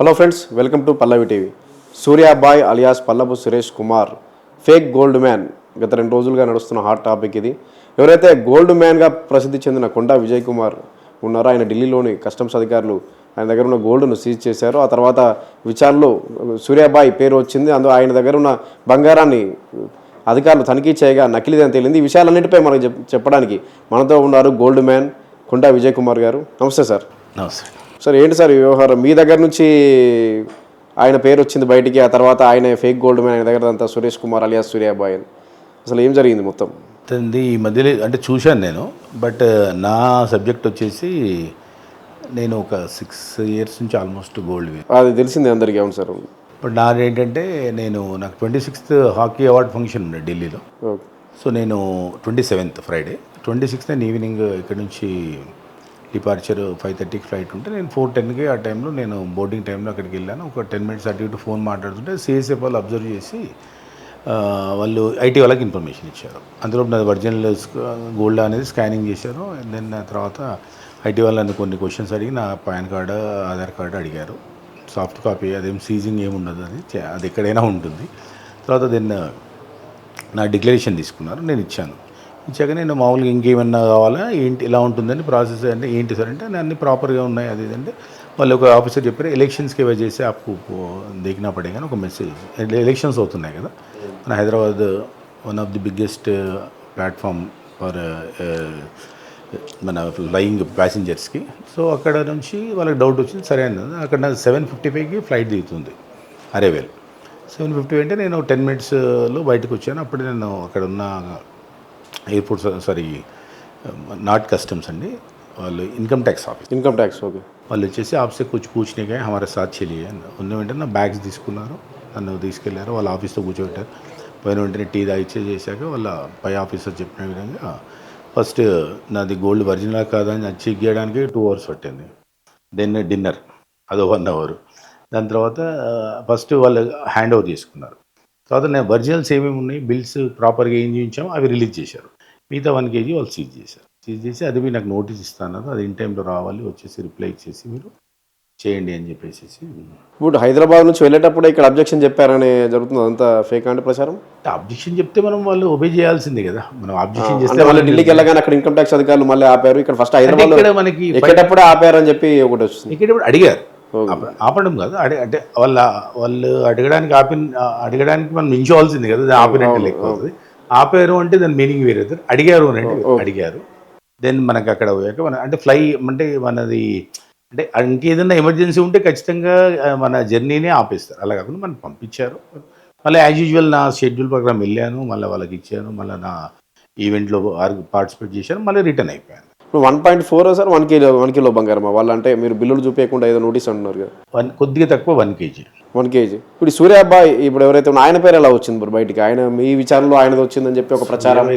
Hello friends, welcome to Pallavi TV. Suryabai alias Pallapu Suresh Kumar fake gold man గత 2 రోజులుగా నడుస్తున్న హాట్ టాపిక్ ఇది. ఎవరైతే గోల్డ్ మ్యాన్గా ప్రసిద్ధి చెందిన కొండా విజయ్ కుమార్ ఉన్నారో, ఆయన ఢిల్లీలోని కస్టమ్స్ అధికారులు ఆయన దగ్గర ఉన్న గోల్డ్ను సీజ్ చేశారు. ఆ తర్వాత విచారణలో సూర్యాబాయ్ పేరు వచ్చింది. అందులో ఆయన దగ్గర ఉన్న బంగారాన్ని అధికారులు తనిఖీ చేయగా నకిలీదని తేలింది. ఈ విషయాలన్నింటిపై మనకు చెప్పడానికి మనతో ఉన్నారు గోల్డ్ మ్యాన్ కొండా విజయ్ కుమార్ గారు. నమస్తే సార్. నమస్తే సార్, ఏంటి సార్ ఈ వ్యవహారం? మీ దగ్గర నుంచి ఆయన పేరు వచ్చింది బయటికి, ఆ తర్వాత ఆయన ఫేక్ గోల్డ్ మ్యాన్, ఆయన దగ్గర అంతా సురేష్ కుమార్ అలియాస్ సూర్యాబాయ్ అని. అసలు ఏం జరిగింది మొత్తం? ఈ మధ్యలో అంటే చూశాను నేను, బట్ నా సబ్జెక్ట్ వచ్చేసి నేను ఒక 6 years నుంచి ఆల్మోస్ట్ గోల్డ్ అది తెలిసింది అందరికీ. అవును సార్. బట్ నాది ఏంటంటే నాకు 26th హాకీ అవార్డ్ ఫంక్షన్ ఉండే ఢిల్లీలో. సో నేను 27th ఫ్రైడే 26th ఈవినింగ్ ఇక్కడ నుంచి డిపార్చర్ 5:30కి ఫ్లైట్ ఉంటే నేను 4:10కి ఆ టైంలో నేను బోర్డింగ్ టైంలో అక్కడికి వెళ్ళాను. ఒక 10 minutes అటు ఇటు ఫోన్ మాట్లాడుతుంటే సిఎస్ఎఫ్ వాళ్ళు అబ్జర్వ్ చేసి వాళ్ళు ఐటీ వాళ్ళకి ఇన్ఫర్మేషన్ ఇచ్చారు. అందులో నాది ఒరిజినల్ గోల్డ్ అనేది స్కానింగ్ చేశారు. దెన్ తర్వాత ఐటీ వాళ్ళని కొన్ని క్వశ్చన్స్ అడిగి నా పాన్ కార్డు, ఆధార్ కార్డు అడిగారు. సాఫ్ట్ కాపీ, అదేం సీజింగ్ ఏముండదు, అది ఎక్కడైనా ఉంటుంది. తర్వాత దెన్ నా డిక్లరేషన్ తీసుకున్నారు, నేను ఇచ్చాను. ఇచ్చాక నేను మామూలుగా ఇంకేమన్నా కావాలా, ఏంటి ఇలా ఉంటుందని ప్రాసెస్ అంటే ఏంటి సార్ అంటే అన్నీ ప్రాపర్గా ఉన్నాయి అది అంటే వాళ్ళు ఒక ఆఫీసర్ చెప్పారు, ఎలక్షన్స్కి వే చేసి ఆపు దేకినా పడేగా ఒక మెసేజ్. ఎలక్షన్స్ అవుతున్నాయి కదా మన Hyderabad, one of the biggest platform for మన ఫ్లయింగ్ ప్యాసింజర్స్కి. సో అక్కడ నుంచి వాళ్ళకి డౌట్ వచ్చింది. సరే అన్నది. అక్కడ 7:55కి ఫ్లైట్ దిగుతుంది అరేవేల్. 7:50 అంటే నేను 10 minutesలో బయటకు వచ్చాను. అప్పుడు నేను అక్కడ ఉన్న ఎయిర్పోర్ట్, సారీ నాట్ కస్టమ్స్ అండి, వాళ్ళు ఇన్కమ్ ట్యాక్స్ ఆఫీస్. ఓకే. వాళ్ళు వచ్చేసి ఆఫీస్కి కూర్చు పూछने హమారా సాత్ చలియే ఉన్న వెంటనే నా బ్యాగ్స్ తీసుకున్నారు, నన్ను తీసుకెళ్లారు, వాళ్ళ ఆఫీస్లో కూర్చోబెట్టారు. పోయిన వెంటనే టీ చేశాక వాళ్ళ పై ఆఫీసర్ చెప్పిన విధంగా ఫస్ట్ నాది గోల్డ్ ఒరిజినల్ కాదని చెక్ చేయడానికి 2 hours పట్టింది. దెన్ డిన్నర్ అదో 1 hour. దాని తర్వాత ఫస్ట్ వాళ్ళు హ్యాండ్ ఓవర్ చేసుకున్నారు. తర్వాత నేను ఒరిజినల్స్ ఏమేమి ఉన్నాయి, బిల్స్ ప్రాపర్గా ఏం చూపించామో అవి రిలీజ్ చేశారు. మిగతా 1 kg వాళ్ళు సీజ్ చేసి అది మీరు నాకు నోటీస్ ఇస్తాను, అది ఇన్ టైంలో రావాలి, వచ్చేసి రిప్లై ఇచ్చేసి మీరు చేయండి అని చెప్పేసి. ఇప్పుడు హైదరాబాద్ నుంచి వెళ్ళేటప్పుడు ఇక్కడ అబ్జెక్షన్ చెప్పారని జరుగుతుంది, అదంతా ఫేక్ అంటే ప్రచారం. అబ్జెక్షన్ చెప్తే మనం వాళ్ళు ఒబే చేయాల్సిందే కదా. మనం అబ్జెక్షన్ చేస్తే వాళ్ళు ఢిల్లీకి వెళ్ళగానే అక్కడ ఇన్కమ్ ట్యాక్స్ అధికారులు మళ్ళీ ఆపారు. ఇక్కడ ఫస్ట్ హైదరాబాద్ మనకి ఎక్కడప్పుడే ఆపారని చెప్పి ఒకటి వస్తుంది. ఇక్కడ అడిగారు, ఆపడం కాదు, అంటే వాళ్ళు అడగడానికి మనం నించోవాల్సింది కదా, ఆపినట్టు లెక్క అవుతుంది. ఆపారు అంటే దాని మీనింగ్ వేరే, అడిగారు అని అడిగారు. దెన్ మనకు అక్కడ పోయాక అంటే ఫ్లై అంటే మనది అంటే ఇంకేదన్నా ఎమర్జెన్సీ ఉంటే ఖచ్చితంగా మన జర్నీనే ఆపేస్తారు. అలా కాకుండా మనం పంపించారు. మళ్ళీ యాజ్ యూజువల్ నా షెడ్యూల్ ప్రకారం వెళ్ళాను, మళ్ళీ వాళ్ళకి ఇచ్చాను, మళ్ళీ నా ఈవెంట్లో పార్టిసిపేట్ చేశాను, మళ్ళీ రిటర్న్ అయిపోయాను. ఇప్పుడు 1.4 సార్ 1 kilo బంగారం వాళ్ళు అంటే మీరు బిల్లులు చూపించకుండా ఏదో నోటీస్ అంటున్నారు కదా. కొద్దిగా తక్కువ 1 kg. ఇప్పుడు సూర్యాబాయ్ ఇప్పుడు ఎవరైతే ఆయన పేరు ఎలా వచ్చింది మరి బయటికి? ఆయన మీ విచారణలో ఆయనది వచ్చిందని చెప్పి ఒక ప్రచారం.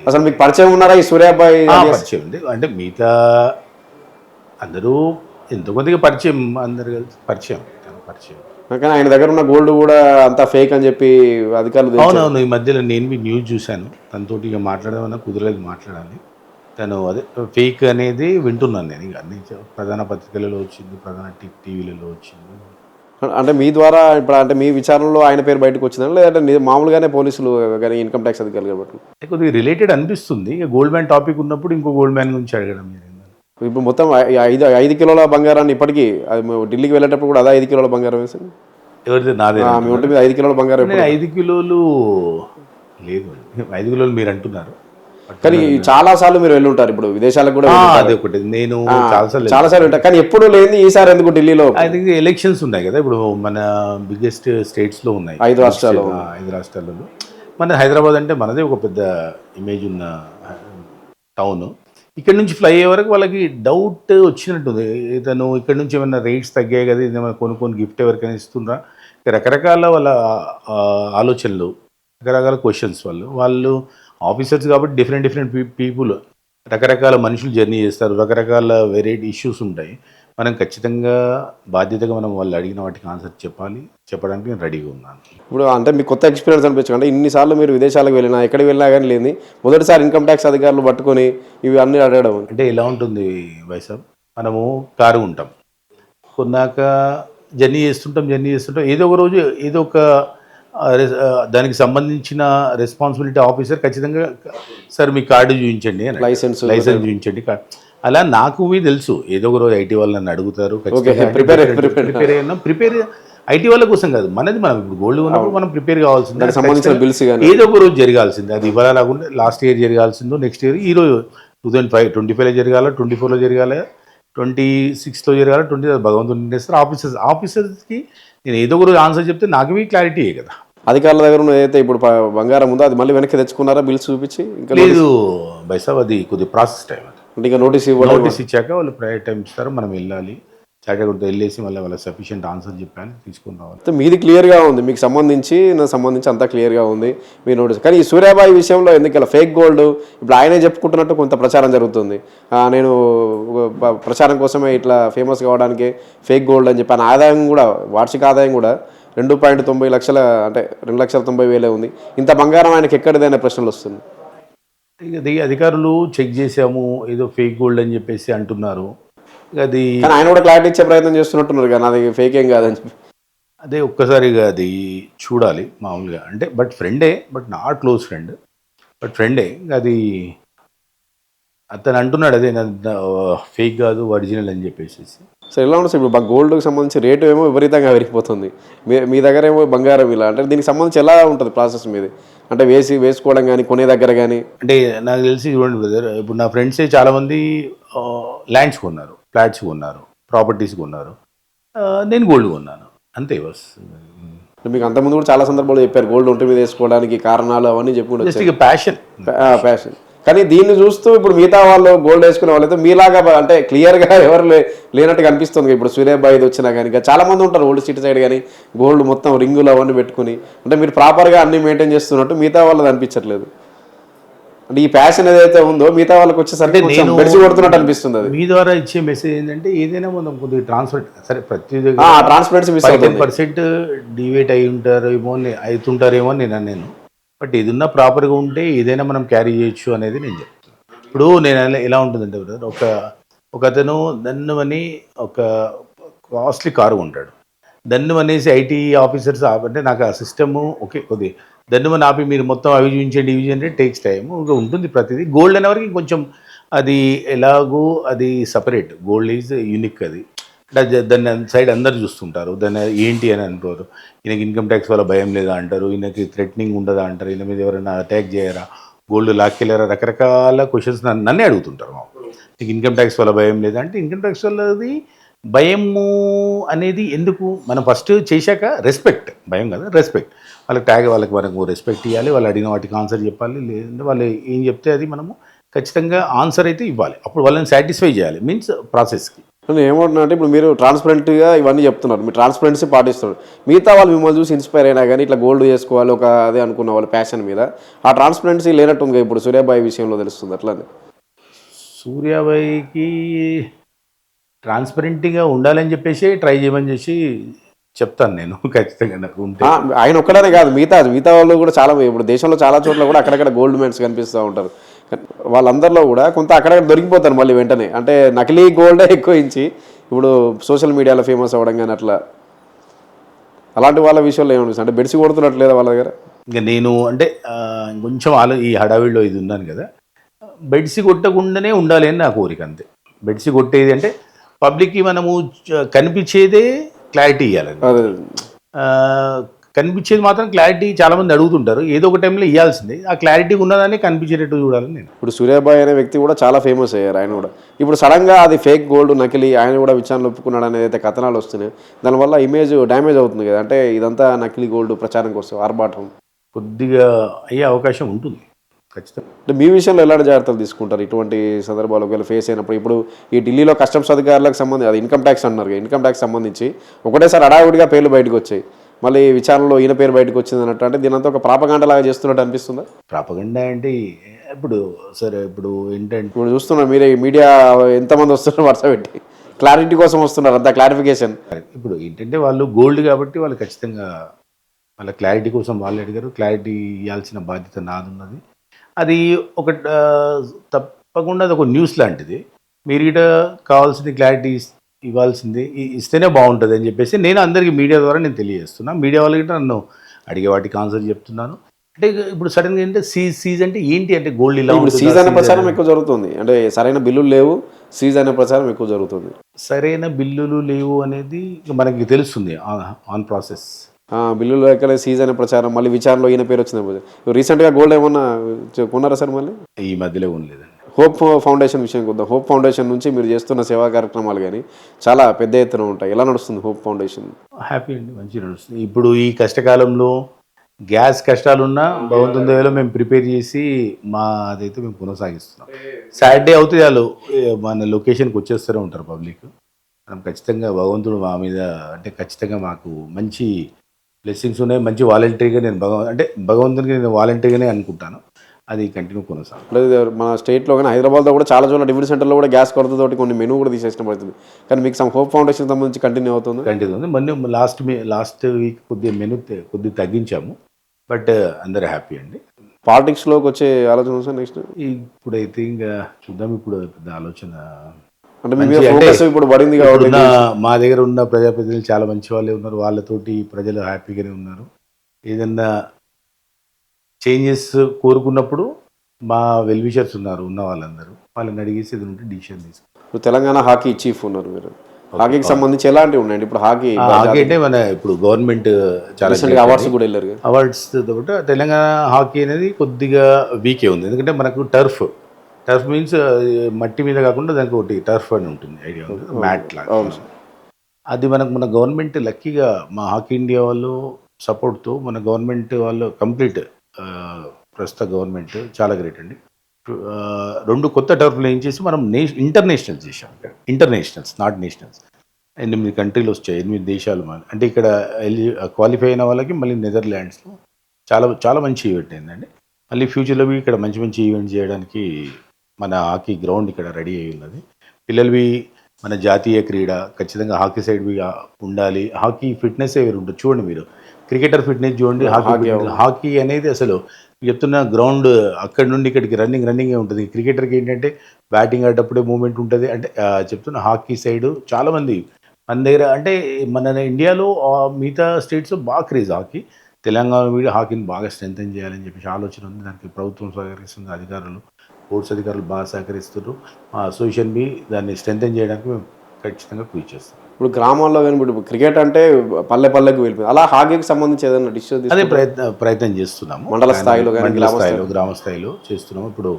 అసలు మీకు పరిచయం ఉన్నారా ఈ సూర్యాబాయ్? పరిచయం ఉంది అంటే మిగతా అందరూ ఎంతో కొద్దిగా పరిచయం, అందరు కలిసి పరిచయం. కానీ ఆయన దగ్గర ఉన్న గోల్డ్ కూడా అంతా ఫేక్ అని చెప్పి అధికారులు. అవునవును, ఈ మధ్యలో నేను మీ న్యూస్ చూశాను, తనతోటి ఇక మాట్లాడమన్నా కుదరలేదు, మాట్లాడాలి. తను అదే ఫేక్ అనేది వింటున్నాను నేను. ఇక అన్ని ప్రధాన పత్రికలలో వచ్చింది, ప్రధాన టీవీలలో వచ్చింది. అంటే మీ ద్వారా ఇప్పుడు అంటే మీ విచారణలో ఆయన పేరు బయటకు వచ్చిందని, లేదంటే మామూలుగానే పోలీసులు కానీ ఇన్కమ్ ట్యాక్స్ అధికారులు కాబట్టి కొద్దిగా రిలేటెడ్ అనిపిస్తుంది. ఇక గోల్డ్ మ్యాన్ టాపిక్ ఉన్నప్పుడు ఇంకో గోల్డ్ మ్యాన్ గురించి అడగడం జరిగింది. ఇప్పుడు మొత్తం 5 కిలోల బంగారాన్ని ఇప్పటికీ ఢిల్లీకి వెళ్ళేటప్పుడు కూడా అదే 5 కిలోల బంగారం వేసింది. ఎవరిది? నాదే. మీ ఒంటి మీద 5 కిలోల బంగారం. 5 కిలోలు లేదు, 5 కిలోలు మీరు అంటున్నారు, కానీ చాలా సార్లు మీరు వెళ్ళి ఉంటారు ఇప్పుడు విదేశాలకు కూడా. అదే ఒకటి, నేను చాలా సార్లు ఉంటాను, కానీ ఎప్పుడు లేదు. ఈసారి ఎందుకు ఢిల్లీలో? ఎలక్షన్స్ ఉన్నాయి కదా ఇప్పుడు, మన బిగ్గెస్ట్ స్టేట్స్లో ఉన్నాయి 5 రాష్ట్రాలలో. మన హైదరాబాద్ అంటే మనదే ఒక పెద్ద ఇమేజ్ ఉన్న టౌన్. ఇక్కడ నుంచి ఫ్లై అయ్యే వరకు వాళ్ళకి డౌట్ వచ్చినట్టుంది, ఇతను ఇక్కడ నుంచి ఏమైనా రేట్స్ తగ్గాయి కదా, ఏమైనా కొనుక్కొని గిఫ్ట్ ఎవరికైనా ఇస్తుండ్రా, రకరకాల వాళ్ళ ఆలోచనలు, రకరకాల క్వశ్చన్స్. వాళ్ళు ఆఫీసర్స్ కాబట్టి డిఫరెంట్ పీపుల్, రకరకాల మనుషులు జర్నీ చేస్తారు, రకరకాల వెరైటీ ఇష్యూస్ ఉంటాయి. మనం ఖచ్చితంగా బాధ్యతగా మనం వాళ్ళు అడిగిన వాటికి ఆన్సర్ చెప్పడానికి నేను రెడీగా ఉన్నాను. ఇప్పుడు అంటే మీకు కొత్త ఎక్స్పీరియన్స్ అనిపించు అంటే ఇన్నిసార్లు మీరు విదేశాలకు వెళ్ళినా ఎక్కడికి వెళ్ళినా కానీ లేదు, మొదటిసారి ఇన్కమ్ ట్యాక్స్ అధికారులు పట్టుకొని ఇవి అన్నీ అడగడం అంటే ఎలా ఉంటుంది వైసాబ్? మనము కారు ఉంటాం, కొన్నాక జర్నీ చేస్తుంటాం ఏదో ఒక రోజు ఏదో ఒక దానికి సంబంధించిన రెస్పాన్సిబిలిటీ ఆఫీసర్ ఖచ్చితంగా సార్ మీ కార్డు చూపించండి అని లైసెన్స్ చూపించండి అలా నాకు తెలుసు ఏదో ఒక రోజు ఐటీ వాళ్ళు నన్ను అడుగుతారు ప్రిపేర్ ఐటీ వాళ్ళ కోసం కాదు మనది మనం ఇప్పుడు గోల్డ్ ఉన్నప్పుడు మనం ప్రిపేర్ కావాల్సింది సంబంధించిన బిల్స్ ఏదో ఒక రోజు జరగాల్సింది అది ఇవాళ లాకుండా లాస్ట్ ఇయర్ జరగాల్సిందో నెక్స్ట్ ఇయర్ ఈ రోజు 2025 జరగాల 24లో జరగాలి 26లో జరగాలి 20 భగవంతుడు నిర్ణయిస్తారు ఆఫీసర్స్కి నేను ఏదో ఒక రోజు ఆన్సర్ చెప్తే నాకు క్లారిటీ కదా. అధికారుల దగ్గర ఏదైతే ఇప్పుడు బంగారం ఉందో అది మళ్ళీ వెనక్కి తెచ్చుకున్నారా బిల్స్ చూపించి? ఇంకా లేదు బైసాబ్, అది కొద్దిగా ప్రాసెస్ టైం. అది ఇంకా నోటీస్ ఇచ్చాక వాళ్ళు ప్రైవేట్ టైం ఇస్తారు, మనం వెళ్ళాలి చాకగుంట వెళ్ళేసి మళ్ళీ వాళ్ళ సఫిషియెంట్ ఆన్సర్ చెప్పాను తీసుకుని రావాలి. మీది క్లియర్గా ఉంది, మీకు సంబంధించి అంతా క్లియర్గా ఉంది మీ నోటీస్. కానీ ఈ సూర్యాబాయి విషయంలో ఎందుకు ఇలా ఫేక్ గోల్డ్ ఇప్పుడు ఆయనే చెప్పుకుంటున్నట్టు కొంత ప్రచారం జరుగుతుంది. నేను ప్రచారం కోసమే ఇట్లా ఫేమస్ కావడానికి ఫేక్ గోల్డ్ అని చెప్పి ఆదాయం కూడా వార్షిక ఆదాయం కూడా 2.90 లక్షల అంటే 2,90,000 ఉంది. ఇంత బంగారం ఆయనకి ఎక్కడిదైనా ప్రశ్నలు వస్తుంది. అది అధికారులు చెక్ చేసాము ఏదో ఫేక్ గోల్డ్ అని చెప్పేసి అంటున్నారు. అది ఆయన కూడా క్లారిటీ ఇచ్చే ప్రయత్నం చేస్తున్నట్టున్నారు కానీ అది ఫేక్ ఏం కాదని చెప్పి అదే ఒక్కసారిగా అది చూడాలి మామూలుగా అంటే బట్ ఫ్రెండే, but not close friend, but ఫ్రెండే. అది అతను అంటున్నాడు అదే ఫేక్ కాదు ఒరిజినల్ అని చెప్పేసి. సో ఎలా ఉంటుంది ఇప్పుడు గోల్డ్కి సంబంధించి రేటు ఏమో విపరీతంగా పెరిగిపోతుంది, మీ దగ్గర ఏమో బంగారం ఇలా అంటే దీనికి సంబంధించి ఎలా ఉంటుంది ప్రాసెస్ మీది అంటే వేసుకోవడం కానీ కొనే దగ్గర కానీ? అంటే నాకు తెలిసి చూడండి బ్రదర్, ఇప్పుడు నా ఫ్రెండ్సే చాలామంది ల్యాండ్స్ కొన్నారు, ఫ్లాట్స్ కొన్నారు, ప్రాపర్టీస్ కొన్నారు, నేను గోల్డ్ కొన్నాను అంతే బస్. మీకు అంతకుముందు కూడా చాలా సందర్భాలు చెప్పారు గోల్డ్ ఒంటి మీద వేసుకోవడానికి కారణాలు అవన్నీ చెప్పుకుంటారు, ప్యాషన్. కానీ దీన్ని చూస్తూ ఇప్పుడు మిగతా వాళ్ళు గోల్డ్ వేసుకునే వాళ్ళైతే మీలాగా అంటే క్లియర్గా ఎవరు లేనట్టుగా అనిపిస్తుంది. ఇప్పుడు సూర్యాబాయి వచ్చినా కానీ ఇంకా చాలా మంది ఉంటారు ఓల్డ్ సిటీ సైడ్ కానీ గోల్డ్ మొత్తం రింగులు అవన్నీ పెట్టుకుని అంటే మీరు ప్రాపర్గా అన్ని మెయింటైన్ చేస్తున్నట్టు మిగతా వాళ్ళది అనిపించట్లేదు. అంటే ఈ ప్యాషన్ ఏదైతే ఉందో మిగతా వాళ్ళకి వచ్చేసరికి బెడిసి కొడుతున్నట్టు అనిపిస్తుంది. అది మీ ద్వారా ఇచ్చే మెసేజ్ ఏంటంటే ఏదైనా మనం కొద్దిగా సరే ప్రతి ట్రాన్స్పరెన్సీ 10% డివేట్ అవుతుంటారేమో నేను బట్ ఏదన్నా ప్రాపర్గా ఉంటే ఏదైనా మనం క్యారీ చేయొచ్చు అనేది నేను చెప్తాను. ఇప్పుడు నేను ఎలా ఉంటుందంటే ఒక అతను దన్నుమని ఒక కాస్ట్లీ కారు ఉంటాడు, దన్ను అనేసి ఐటీ ఆఫీసర్స్ అంటే నాకు ఆ సిస్టము ఓకే కొద్ది దన్నుమని ఆపి మీరు మొత్తం అవి చూపించండి ఇవి చూపించండి టేక్స్ టైము ఇంకా ఉంటుంది ప్రతిదీ. గోల్డ్ అనేవరకు కొంచెం అది ఎలాగో అది సపరేట్, గోల్డ్ ఈజ్ యూనిక్. అది దాన్ని సైడ్ అందరు చూస్తుంటారు, దాన్ని ఏంటి అని అంటారు. ఈయనకి ఇన్కమ్ ట్యాక్స్ వల్ల భయం లేదా అంటారు, ఈయనకి థ్రెటనింగ్ ఉండదా అంటారు, ఈయన మీద ఎవరైనా అటాక్ చేయరా, గోల్డ్ లాక్కెళ్ళారా, రకరకాల క్వశ్చన్స్ నన్నే అడుగుతుంటారు. నీకు ఇన్కమ్ ట్యాక్స్ వల్ల భయం లేదా అంటే ఇన్కమ్ ట్యాక్స్ వల్లది భయము అనేది ఎందుకు, మనం ఫస్ట్ చేశాక రెస్పెక్ట్, భయం కదా రెస్పెక్ట్, వాళ్ళకి మనకు రెస్పెక్ట్ ఇవ్వాలి, వాళ్ళు అడిగిన వాటికి ఆన్సర్ చెప్పాలి, లేదంటే వాళ్ళు ఏం చెప్తే అది మనము ఖచ్చితంగా ఆన్సర్ అయితే ఇవ్వాలి, అప్పుడు వాళ్ళని సాటిస్ఫై చేయాలి మీన్స్ ప్రాసెస్కి. నేను ఏమంటున్నా అంటే ఇప్పుడు మీరు ట్రాన్స్పరెంట్గా ఇవన్నీ చెప్తున్నారు, మీరు ట్రాన్స్పరెన్సీ పాటిస్తున్నారు, మిగతా వాళ్ళు మిమ్మల్ని చూసి ఇన్స్పైర్ అయినా కానీ ఇట్లా గోల్డ్ చేసుకోవాలి ఒక అదే అనుకున్న వాళ్ళు ప్యాషన్ మీద ఆ ట్రాన్స్పరెన్సీ లేనట్టుంది ఇప్పుడు సూర్యాబాయి విషయంలో తెలుస్తుంది. అట్లానే సూర్యాబాయికి ట్రాన్స్పరెంట్గా ఉండాలని చెప్పేసి ట్రై చేయమని చేసి చెప్తాను నేను ఖచ్చితంగా. నాకు ఉంటే ఆయన ఒక్కడనే కాదు మిగతా వాళ్ళు కూడా చాలా ఇప్పుడు దేశంలో చాలా చోట్ల కూడా అక్కడక్కడ గోల్డ్ మెన్స్ కనిపిస్తూ ఉంటారు, వాళ్ళందరిలో కూడా కొంత అక్కడక్కడ దొరికిపోతారు మళ్ళీ వెంటనే. అంటే నకిలీ గోల్డే ఎక్కువ ఇచ్చి ఇప్పుడు సోషల్ మీడియాలో ఫేమస్ అవ్వడం కానీ అట్లా అలాంటి వాళ్ళ విషయంలో ఏమనిపిస్తుంది అంటే బెడిసి కొడుతున్నట్లేదా వాళ్ళ దగ్గర? ఇంకా నేను అంటే కొంచెం ఈ హడావిడిలో ఇది ఉన్నాను కదా, బెడ్సి కొట్టకుండానే ఉండాలి అని నా కోరిక అంతే. బెడ్సి కొట్టేది అంటే పబ్లిక్కి మనము కనిపించేదే క్లారిటీ ఇవ్వాలని, కనిపించేది మాత్రం క్లారిటీ చాలామంది అడుగుతుంటారు, ఏదో ఒక టైంలో ఇవ్వాల్సిందే, ఆ క్లారిటీ ఉన్నదాన్ని కనిపించేటట్టు చూడాలని నేను. ఇప్పుడు సూర్యాబాయి అనే వ్యక్తి కూడా చాలా ఫేమస్ అయ్యారు, ఆయన కూడా ఇప్పుడు సడన్గా అది ఫేక్ గోల్డ్ నకిలీ ఆయన కూడా విచారణలో ఒప్పుకున్నాడు అనేది అయితే కథనాలు వస్తున్నాయి, దానివల్ల ఇమేజ్ డ్యామేజ్ అవుతుంది కదా. అంటే ఇదంతా నకిలీ గోల్డ్ ప్రచారం కోసం ఆర్భాటం కొద్దిగా అయ్యే అవకాశం ఉంటుంది ఖచ్చితంగా. అంటే మీ విషయంలో ఎలాంటి జాగ్రత్తలు తీసుకుంటారు ఇటువంటి సందర్భాలు ఒకవేళ ఫేస్ అయినప్పుడు? ఇప్పుడు ఈ ఢిల్లీలో కస్టమ్స్ అధికారులకు సంబంధించి అది ఇన్కమ్ ట్యాక్స్ అన్నారు, ఇన్కమ్ ట్యాక్స్ సంబంధించి ఒకటేసారి హడావుడిగా పేర్లు బయటకు వచ్చాయి, మళ్ళీ విచారణలో ఈయన పేరు బయటకు వచ్చింది అన్నట్టు, అంటే దీనంతా ఒక ప్రాపగండ లాగా చేస్తున్నట్టు అనిపిస్తుందా? ప్రాపగండ అంటే ఇప్పుడు సరే ఇప్పుడు ఏంటంటే ఇప్పుడు చూస్తున్నారు మీరే మీడియా ఎంతమంది వస్తున్నారు వరుస పెట్టి క్లారిటీ కోసం వస్తున్నారు, అంత క్లారిఫికేషన్. ఇప్పుడు ఏంటంటే వాళ్ళు గోల్డ్ కాబట్టి వాళ్ళు ఖచ్చితంగా వాళ్ళ క్లారిటీ కోసం వాళ్ళు అడిగారు, క్లారిటీ ఇవ్వాల్సిన బాధ్యత నాది ఉన్నది. అది ఒక తప్పకుండా అది ఒక న్యూస్ లాంటిది, మీరు ఇట కావాల్సిన క్లారిటీ ఇవ్వాల్సింది ఇస్తేనే బాగుంటుంది అని చెప్పేసి నేను అందరికీ మీడియా ద్వారా నేను తెలియజేస్తున్నా. మీడియా వాళ్ళకి నన్ను అడిగే వాటికి ఆన్సర్ చెప్తున్నాను. అంటే ఇప్పుడు సడన్గా ఏంటంటే సీజ్ అంటే ఏంటి అంటే గోల్డ్ ఇలా ఇప్పుడు ఉంటుందా? సీజ్ అనే సీజ్ ప్రచారం ఎక్కువ జరుగుతుంది, అంటే సరైన బిల్లులు లేవు, సీజ్ అనే ప్రచారం ఎక్కువ జరుగుతుంది. సరైన బిల్లులు లేవు అనేది మనకి తెలుస్తుంది ఆన్ ప్రాసెస్. బిల్లులు ఎక్కడ సీజ్ అనే ప్రచారం, మళ్ళీ విచారణలో ఈయన పేరు వచ్చింది. రీసెంట్గా గోల్డ్ ఏమన్నా కొన్నారా సార్? మళ్ళీ ఈ మధ్యలో ఉండలేదండి. హోప్ ఫౌండేషన్ విషయానికి వద్దాం. హోప్ ఫౌండేషన్ నుంచి మీరు చేస్తున్న సేవా కార్యక్రమాలు కానీ చాలా పెద్ద ఎత్తున ఉంటాయి. ఎలా నడుస్తుంది హోప్ ఫౌండేషన్? హ్యాపీ అండి, మంచిగా నడుస్తుంది. ఇప్పుడు ఈ కష్టకాలంలో గ్యాస్ కష్టాలున్నా భగవంతుని దయలో మేము ప్రిపేర్ చేసి అదైతే మేము కొనసాగిస్తున్నాం. సాటర్డే అవుతుంది వాళ్ళు మన లొకేషన్కి వచ్చేస్తూనే ఉంటారు పబ్లిక్. మనం ఖచ్చితంగా భగవంతుడు మా మీద అంటే ఖచ్చితంగా మాకు మంచి బ్లెస్సింగ్స్ ఉన్నాయి. మంచి వాలంటరీగా నేను భగవంతునికి నేను వాలంటరీగానే అనుకుంటాను. అది కంటిన్యూ కొనసాగుతుంది. మన స్టేట్లో కానీ హైదరాబాద్లో కూడా చాలా చోట్ల డిఫరెంట్ సెంటర్లో కూడా గ్యాస్ కొరతతోటి కొన్ని మెనూ కూడా తీసేసిన పడుతుంది. కానీ మీకు హోప్ ఫౌండేషన్ సంబంధించి కంటిన్యూ అవుతుంది. మొన్న లాస్ట్ వీక్ కొద్దిగా మెనూ కొద్దిగా తగ్గించాము. బట్ అందరూ హ్యాపీ అండి. పాలిటిక్స్లోకి వచ్చే ఆలోచన సార్ నెక్స్ట్? ఇప్పుడైతే ఇంకా చూద్దాం. ఇప్పుడు పెద్ద ఆలోచన అంటే మీ మీద ఫోకస్ ఇప్పుడు పడింది కాబట్టి మా దగ్గర ఉన్న ప్రజాప్రతినిధులు చాలా మంచి వాళ్ళే ఉన్నారు. వాళ్ళతోటి ప్రజలు హ్యాపీగానే ఉన్నారు. ఏదన్నా చేంజెస్ కోరుకున్నప్పుడు మా వెల్విషర్స్ ఉన్నారు, ఉన్న వాళ్ళందరూ వాళ్ళని అడిగేసి ఏదైనా ఉంటే డిసిషన్ తీసుకుంటారు. ఇప్పుడు తెలంగాణ హాకీ చీఫ్ ఉన్నారు మీరు. హాకీకి సంబంధించి ఎలాంటివి ఉన్నాయండి ఇప్పుడు? హాకీ అంటే మన ఇప్పుడు గవర్నమెంట్ చాలా అవార్డ్స్ కూడా వెళ్ళారు. అవార్డ్స్ తోటి తెలంగాణ హాకీ అనేది కొద్దిగా వీకే ఉంది. ఎందుకంటే మనకు టర్ఫ్ మీన్స్ మట్టి మీద కాకుండా దానికి ఒకటి టర్ఫ్ అని ఉంటుంది, ఐడియా ఉంటుంది, మ్యాట్ లాగా. అది మన గవర్నమెంట్ లక్కీగా మా హాకీ ఇండియా వాళ్ళు సపోర్ట్తో మన గవర్నమెంట్ వాళ్ళు కంప్లీట్ ప్రస్తుత గవర్నమెంట్ చాలా గ్రేట్ అండి. 2 కొత్త టర్ఫ్లు ఏం చేసి మనం ఇంటర్నేషనల్స్ చేసాం. ఇంటర్నేషనల్స్ నాట్ నేషనల్స్ 8 కంట్రీలు వచ్చాయి, 8 దేశాలు. అంటే ఇక్కడ క్వాలిఫై అయిన వాళ్ళకి మళ్ళీ నెదర్లాండ్స్లో చాలా చాలా మంచి ఈవెంట్ అయిందండి. మళ్ళీ ఫ్యూచర్లో ఇక్కడ మంచి మంచి ఈవెంట్ చేయడానికి మన హాకీ గ్రౌండ్ ఇక్కడ రెడీ అయి ఉన్నది. పిల్లలవి మన జాతీయ క్రీడ ఖచ్చితంగా హాకీ సైడ్ ఉండాలి. హాకీ ఫిట్నెస్ వేరు ఉంటుంది. చూడండి మీరు క్రికెటర్ ఫిట్నెస్ చూడండి, హాకీ అనేది అసలు చెప్తున్న గ్రౌండ్ అక్కడి నుండి ఇక్కడికి రన్నింగే ఉంటుంది. క్రికెటర్కి ఏంటంటే బ్యాటింగ్ ఆడేటప్పుడే మూమెంట్ ఉంటుంది. అంటే చెప్తున్న హాకీ సైడ్ చాలామంది మన దగ్గర అంటే మన ఇండియాలో మిగతా స్టేట్స్లో బాగా క్రేజ్ హాకీ. తెలంగాణ మీద హాకీని బాగా స్ట్రెంథెన్ చేయాలని చెప్పేసి ఆలోచన ఉంది. దానికి ప్రభుత్వం సహకరిస్తుంది, అధికారులు స్పోర్ట్స్ అధికారులు బాగా సహకరిస్తున్నారు. మా అసోసియేషన్ బి దాన్ని స్ట్రెంథెన్ చేయడానికి మేము ఖచ్చితంగా కృషి చేస్తాం. ఇప్పుడు గ్రామాల్లో కానీ ఇప్పుడు క్రికెట్ అంటే పల్లెకి వెళ్ళిపోయింది. అలా హాకీకి సంబంధించి ఏదైనా డిసిషన్ అదే ప్రయత్నం చేస్తున్నాము. మండల స్థాయిలో గ్రామ స్థాయిలో చేస్తున్నాము. ఇప్పుడు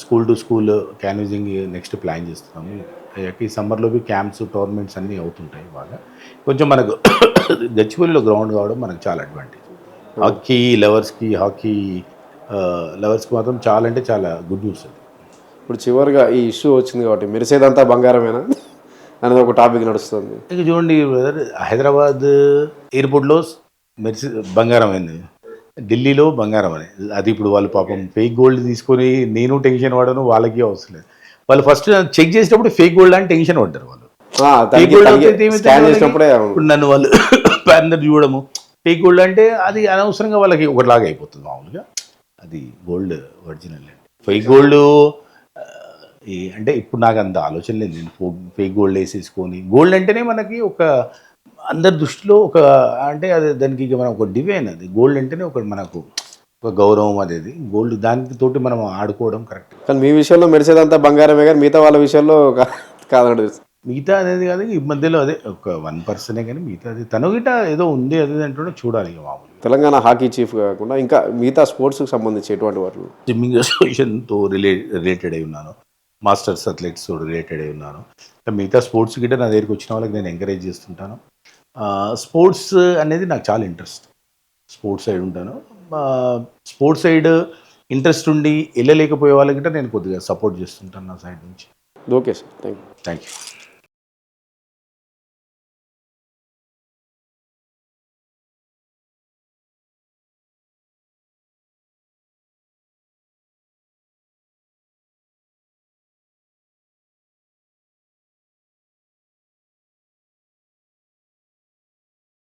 school to school canvassing next plan చేస్తున్నాము. ఈ సమ్మర్లో క్యాంప్స్ టోర్నమెంట్స్ అన్నీ అవుతుంటాయి. బాగా కొంచెం మనకు గచ్చిబౌలిలో గ్రౌండ్ కావడం మనకు చాలా అడ్వాంటేజ్. హాకీ లవర్స్కి మాత్రం చాలా అంటే చాలా గుడ్ న్యూస్ అది. ఇప్పుడు చివరిగా ఈ ఇష్యూ వచ్చింది కాబట్టి మెరిసేదంతా బంగారమేనా అనేది ఒక టాపిక్ నడుస్తుంది. ఇక చూడండి హైదరాబాద్ ఎయిర్పోర్ట్లో బంగారం అయింది, ఢిల్లీలో బంగారం అని. అది ఇప్పుడు వాళ్ళు పాపం ఫేక్ గోల్డ్ తీసుకొని నేను టెన్షన్ పడను, వాళ్ళకి అవసరం లేదు. వాళ్ళు ఫస్ట్ చెక్ చేసేటప్పుడు ఫేక్ గోల్డ్ అని టెన్షన్ పడ్డారు వాళ్ళు. ఇప్పుడు నన్ను వాళ్ళు అందరు చూడము ఫేక్ గోల్డ్ అంటే అది అనవసరంగా వాళ్ళకి ఒకటిలాగా అయిపోతుంది. మామూలుగా అది గోల్డ్ ఒరిజినల్. ఫేక్ గోల్డ్ అంటే ఇప్పుడు నాకు అంత ఆలోచన లేదు. నేను ఫేక్ గోల్డ్ వేసేసుకొని గోల్డ్ అంటేనే మనకి ఒక అందరి దృష్టిలో ఒక అంటే అది దానికి ఇక మనం ఒక డివైన్. అది గోల్డ్ అంటేనే ఒక మనకు ఒక గౌరవం. అనేది గోల్డ్ దానికి తోటి మనం ఆడుకోవడం కరెక్ట్. కానీ మీ విషయంలో మెరిసేదంతా బంగారమే, కానీ మిగతా వాళ్ళ విషయంలో కాదండి. మిగతా అనేది కాదు ఈ మధ్యలో అదే ఒక 1% కానీ మిగతా అది తను గిట ఏదో ఉంది అది అంటూ చూడాలి. మామూలు తెలంగాణ హాకీ చీఫ్ కాకుండా ఇంకా మిగతా స్పోర్ట్స్కి సంబంధించి ఎటువంటి వాటిలో స్విమ్మింగ్ అసోసియేషన్తో రిలేటెడ్ అయి ఉన్నాను, మాస్టర్స్ అథ్లెట్స్ రిలేటెడ్ అయి ఉన్నాను. మిగతా స్పోర్ట్స్ గిట్ట నా దగ్గరికి వచ్చిన వాళ్ళకి నేను ఎంకరేజ్ చేస్తుంటాను. స్పోర్ట్స్ అనేది నాకు చాలా ఇంట్రెస్ట్. స్పోర్ట్స్ సైడ్ ఉంటాను. స్పోర్ట్స్ సైడ్ ఇంట్రెస్ట్ ఉండి వెళ్ళలేకపోయే వాళ్ళకి నేను కొద్దిగా సపోర్ట్ చేస్తుంటాను నా సైడ్ నుంచి. Okay sir, thank you.